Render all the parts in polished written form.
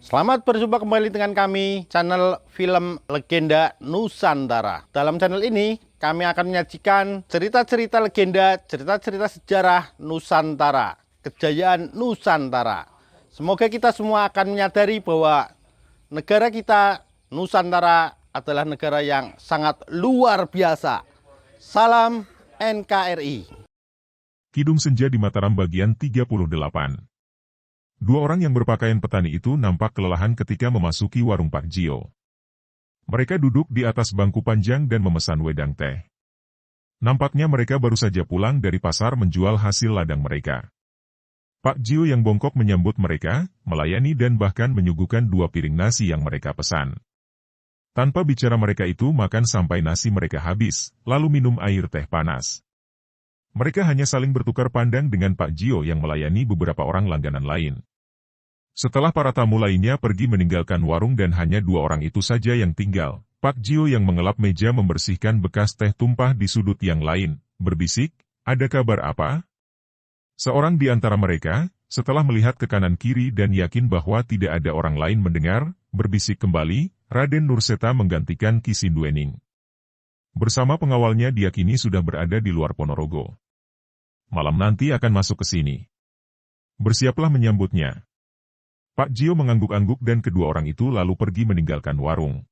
Selamat berjumpa kembali dengan kami, channel Film Legenda Nusantara. Dalam channel ini, kami akan menyajikan cerita-cerita legenda, cerita-cerita sejarah Nusantara, kejayaan Nusantara. Semoga kita semua akan menyadari bahwa negara kita, Nusantara, adalah negara yang sangat luar biasa. Salam NKRI. Kidung Senja di Mataram bagian 38. Dua orang yang berpakaian petani itu nampak kelelahan ketika memasuki warung Pak Jio. Mereka duduk di atas bangku panjang dan memesan wedang teh. Nampaknya mereka baru saja pulang dari pasar menjual hasil ladang mereka. Pak Jio yang bongkok menyambut mereka, melayani dan bahkan menyuguhkan 2 piring nasi yang mereka pesan. Tanpa bicara mereka itu makan sampai nasi mereka habis, lalu minum air teh panas. Mereka hanya saling bertukar pandang dengan Pak Jio yang melayani beberapa orang langganan lain. Setelah para tamu lainnya pergi meninggalkan warung dan hanya 2 orang itu saja yang tinggal, Pak Jio yang mengelap meja membersihkan bekas teh tumpah di sudut yang lain, berbisik, "Ada kabar apa?" Seorang di antara mereka, setelah melihat ke kanan kiri dan yakin bahwa tidak ada orang lain mendengar, berbisik kembali, "Raden Nurseta menggantikan Ki Sinduening. Bersama pengawalnya dia kini sudah berada di luar Ponorogo. Malam nanti akan masuk ke sini. Bersiaplah menyambutnya." Pak Jio mengangguk-angguk dan kedua orang itu lalu pergi meninggalkan warung.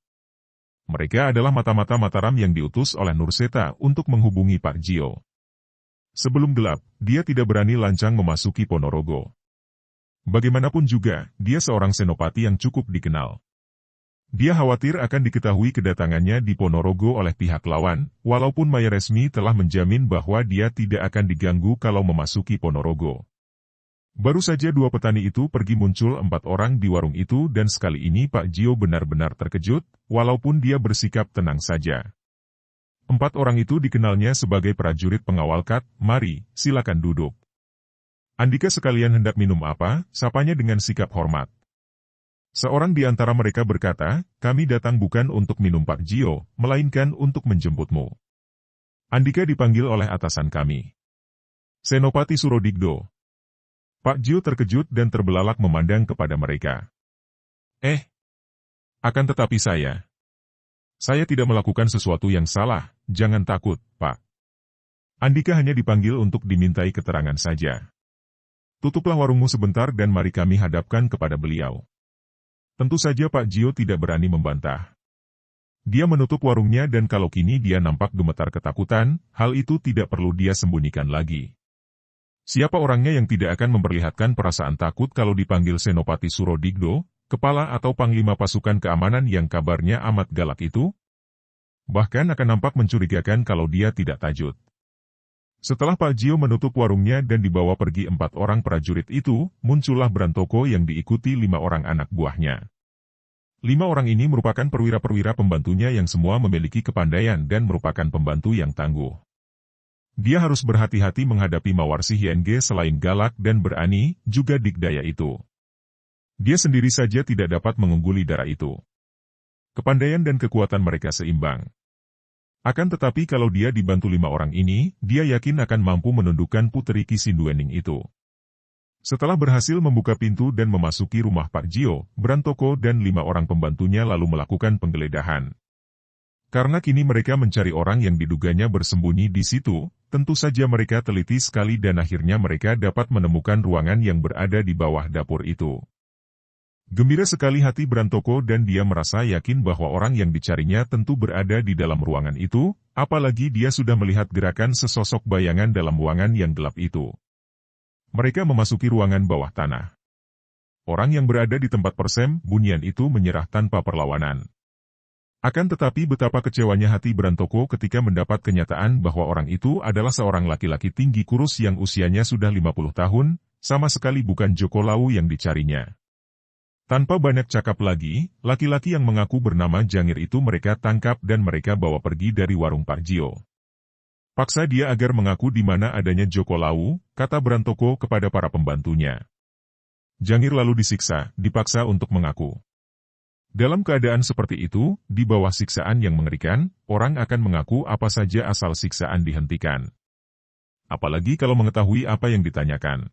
Mereka adalah mata-mata Mataram yang diutus oleh Nurseta untuk menghubungi Pak Jio. Sebelum gelap, dia tidak berani lancang memasuki Ponorogo. Bagaimanapun juga, dia seorang senopati yang cukup dikenal. Dia khawatir akan diketahui kedatangannya di Ponorogo oleh pihak lawan, walaupun Maya Resmi telah menjamin bahwa dia tidak akan diganggu kalau memasuki Ponorogo. Baru saja 2 petani itu pergi muncul 4 orang di warung itu dan sekali ini Pak Jio benar-benar terkejut, walaupun dia bersikap tenang saja. 4 orang itu dikenalnya sebagai prajurit pengawal Kat. "Mari, silakan duduk." "Andika sekalian hendak minum apa?" sapanya dengan sikap hormat. Seorang di antara mereka berkata, "Kami datang bukan untuk minum Pak Jio, melainkan untuk menjemputmu." Andika dipanggil oleh atasan kami. "Senopati Surodigdo." Pak Jio terkejut dan terbelalak memandang kepada mereka. Akan tetapi saya tidak melakukan sesuatu yang salah, jangan takut, Pak." Andika hanya dipanggil untuk dimintai keterangan saja. "Tutuplah warungmu sebentar dan mari kami hadapkan kepada beliau." Tentu saja Pak Jio tidak berani membantah. Dia menutup warungnya dan kalau kini dia nampak gemetar ketakutan, hal itu tidak perlu dia sembunyikan lagi. Siapa orangnya yang tidak akan memperlihatkan perasaan takut kalau dipanggil Senopati Surodigdo, kepala atau panglima pasukan keamanan yang kabarnya amat galak itu? Bahkan akan nampak mencurigakan kalau dia tidak tajud. Setelah Pak Jio menutup warungnya dan dibawa pergi 4 orang prajurit itu, muncullah Brantoko yang diikuti 5 orang anak buahnya. 5 orang ini merupakan perwira-perwira pembantunya yang semua memiliki kepandaian dan merupakan pembantu yang tangguh. Dia harus berhati-hati menghadapi Mawarsi Hyenge selain galak dan berani, juga dikdaya itu. Dia sendiri saja tidak dapat mengungguli darah itu. Kepandaian dan kekuatan mereka seimbang. Akan tetapi kalau dia dibantu 5 orang ini, dia yakin akan mampu menundukkan Puteri Ki Sinduening itu. Setelah berhasil membuka pintu dan memasuki rumah Pak Jio, Brantoko dan 5 orang pembantunya lalu melakukan penggeledahan. Karena kini mereka mencari orang yang diduganya bersembunyi di situ, tentu saja mereka teliti sekali dan akhirnya mereka dapat menemukan ruangan yang berada di bawah dapur itu. Gembira sekali hati Brantoko dan dia merasa yakin bahwa orang yang dicarinya tentu berada di dalam ruangan itu, apalagi dia sudah melihat gerakan sesosok bayangan dalam ruangan yang gelap itu. Mereka memasuki ruangan bawah tanah. Orang yang berada di tempat persembunyian itu menyerah tanpa perlawanan. Akan tetapi betapa kecewanya hati Brantoko ketika mendapat kenyataan bahwa orang itu adalah seorang laki-laki tinggi kurus yang usianya sudah 50 tahun, sama sekali bukan Joko Lawu yang dicarinya. Tanpa banyak cakap lagi, laki-laki yang mengaku bernama Jangir itu mereka tangkap dan mereka bawa pergi dari warung Pak Jio. "Paksa dia agar mengaku di mana adanya Joko Lawu," kata Brantoko kepada para pembantunya. Jangir lalu disiksa, dipaksa untuk mengaku. Dalam keadaan seperti itu, di bawah siksaan yang mengerikan, orang akan mengaku apa saja asal siksaan dihentikan. Apalagi kalau mengetahui apa yang ditanyakan.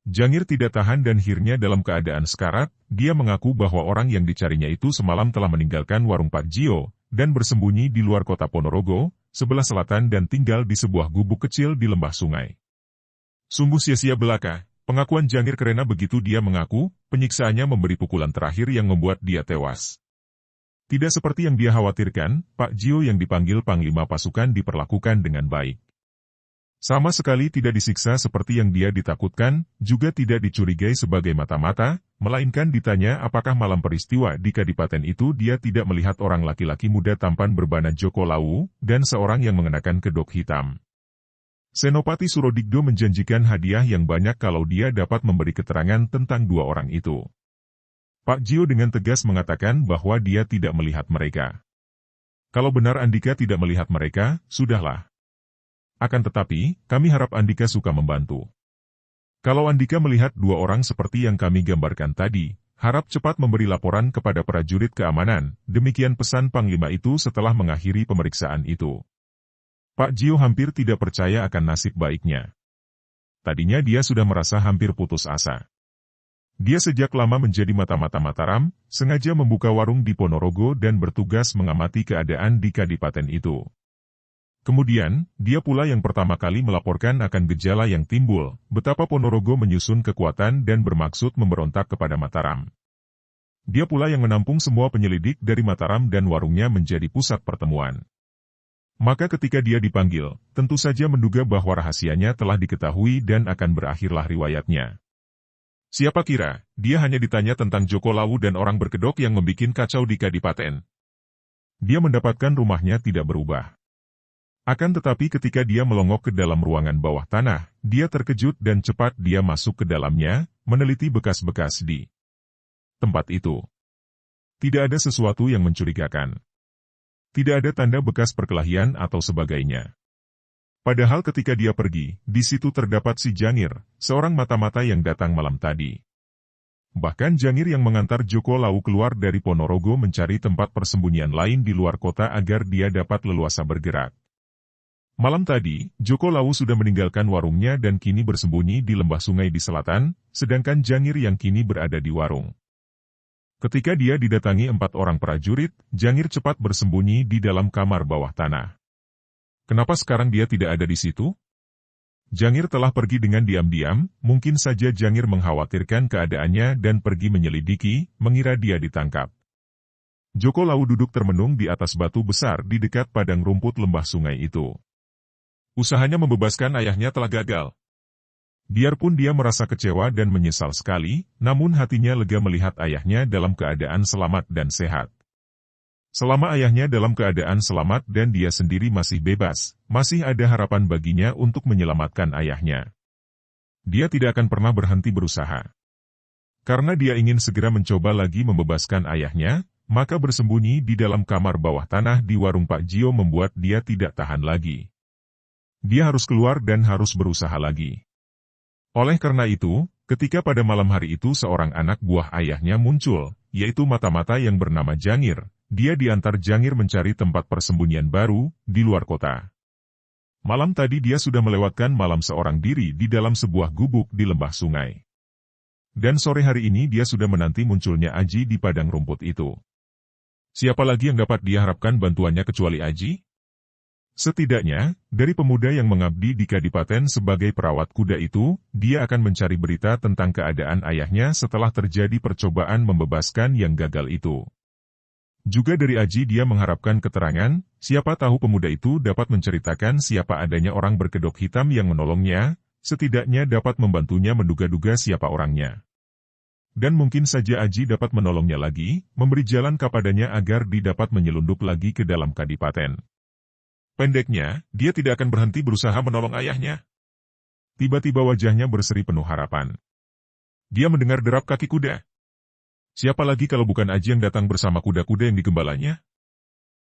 Jangir tidak tahan dan akhirnya dalam keadaan sekarat, dia mengaku bahwa orang yang dicarinya itu semalam telah meninggalkan warung Pak Jio, dan bersembunyi di luar kota Ponorogo, sebelah selatan dan tinggal di sebuah gubuk kecil di lembah sungai. Sungguh sia-sia belaka, pengakuan Jangir karena begitu dia mengaku, penyiksaannya memberi pukulan terakhir yang membuat dia tewas. Tidak seperti yang dia khawatirkan, Pak Jio yang dipanggil Panglima Pasukan diperlakukan dengan baik. Sama sekali tidak disiksa seperti yang dia ditakutkan, juga tidak dicurigai sebagai mata-mata, melainkan ditanya apakah malam peristiwa di kadipaten itu dia tidak melihat orang laki-laki muda tampan berbana Joko Lawu, dan seorang yang mengenakan kedok hitam. Senopati Surodigdo menjanjikan hadiah yang banyak kalau dia dapat memberi keterangan tentang dua orang itu. Pak Jio dengan tegas mengatakan bahwa dia tidak melihat mereka. Kalau benar Andika tidak melihat mereka, sudahlah. Akan tetapi, kami harap Andika suka membantu. Kalau Andika melihat dua orang seperti yang kami gambarkan tadi, harap cepat memberi laporan kepada prajurit keamanan, demikian pesan Panglima itu setelah mengakhiri pemeriksaan itu. Pak Jio hampir tidak percaya akan nasib baiknya. Tadinya dia sudah merasa hampir putus asa. Dia sejak lama menjadi mata-mata Mataram, sengaja membuka warung di Ponorogo dan bertugas mengamati keadaan di kadipaten itu. Kemudian, dia pula yang pertama kali melaporkan akan gejala yang timbul, betapa Ponorogo menyusun kekuatan dan bermaksud memberontak kepada Mataram. Dia pula yang menampung semua penyelidik dari Mataram dan warungnya menjadi pusat pertemuan. Maka ketika dia dipanggil, tentu saja menduga bahwa rahasianya telah diketahui dan akan berakhirlah riwayatnya. Siapa kira, dia hanya ditanya tentang Joko Lawu dan orang berkedok yang membuat kacau di kadipaten. Dia mendapatkan rumahnya tidak berubah. Akan tetapi ketika dia melongok ke dalam ruangan bawah tanah, dia terkejut dan cepat dia masuk ke dalamnya, meneliti bekas-bekas di tempat itu. Tidak ada sesuatu yang mencurigakan. Tidak ada tanda bekas perkelahian atau sebagainya. Padahal ketika dia pergi, di situ terdapat si Jangir, seorang mata-mata yang datang malam tadi. Bahkan Jangir yang mengantar Joko Lawu keluar dari Ponorogo mencari tempat persembunyian lain di luar kota agar dia dapat leluasa bergerak. Malam tadi, Joko Lawu sudah meninggalkan warungnya dan kini bersembunyi di lembah sungai di selatan, sedangkan Jangir yang kini berada di warung. Ketika dia didatangi 4 orang prajurit, Jangir cepat bersembunyi di dalam kamar bawah tanah. Kenapa sekarang dia tidak ada di situ? Jangir telah pergi dengan diam-diam, mungkin saja Jangir mengkhawatirkan keadaannya dan pergi menyelidiki, mengira dia ditangkap. Joko Lawu duduk termenung di atas batu besar di dekat padang rumput lembah sungai itu. Usahanya membebaskan ayahnya telah gagal. Biarpun dia merasa kecewa dan menyesal sekali, namun hatinya lega melihat ayahnya dalam keadaan selamat dan sehat. Selama ayahnya dalam keadaan selamat dan dia sendiri masih bebas, masih ada harapan baginya untuk menyelamatkan ayahnya. Dia tidak akan pernah berhenti berusaha. Karena dia ingin segera mencoba lagi membebaskan ayahnya, maka bersembunyi di dalam kamar bawah tanah di warung Pak Jio membuat dia tidak tahan lagi. Dia harus keluar dan harus berusaha lagi. Oleh karena itu, ketika pada malam hari itu seorang anak buah ayahnya muncul, yaitu mata-mata yang bernama Jangir, dia diantar Jangir mencari tempat persembunyian baru, di luar kota. Malam tadi dia sudah melewatkan malam seorang diri di dalam sebuah gubuk di lembah sungai. Dan sore hari ini dia sudah menanti munculnya Aji di padang rumput itu. Siapa lagi yang dapat dia harapkan bantuannya kecuali Aji? Setidaknya, dari pemuda yang mengabdi di kadipaten sebagai perawat kuda itu, dia akan mencari berita tentang keadaan ayahnya setelah terjadi percobaan membebaskan yang gagal itu. Juga dari Aji dia mengharapkan keterangan, siapa tahu pemuda itu dapat menceritakan siapa adanya orang berkedok hitam yang menolongnya, setidaknya dapat membantunya menduga-duga siapa orangnya. Dan mungkin saja Aji dapat menolongnya lagi, memberi jalan kepadanya agar dia dapat menyelundup lagi ke dalam kadipaten. Pendeknya, dia tidak akan berhenti berusaha menolong ayahnya. Tiba-tiba wajahnya berseri penuh harapan. Dia mendengar derap kaki kuda. Siapa lagi kalau bukan Aji yang datang bersama kuda-kuda yang digembalanya?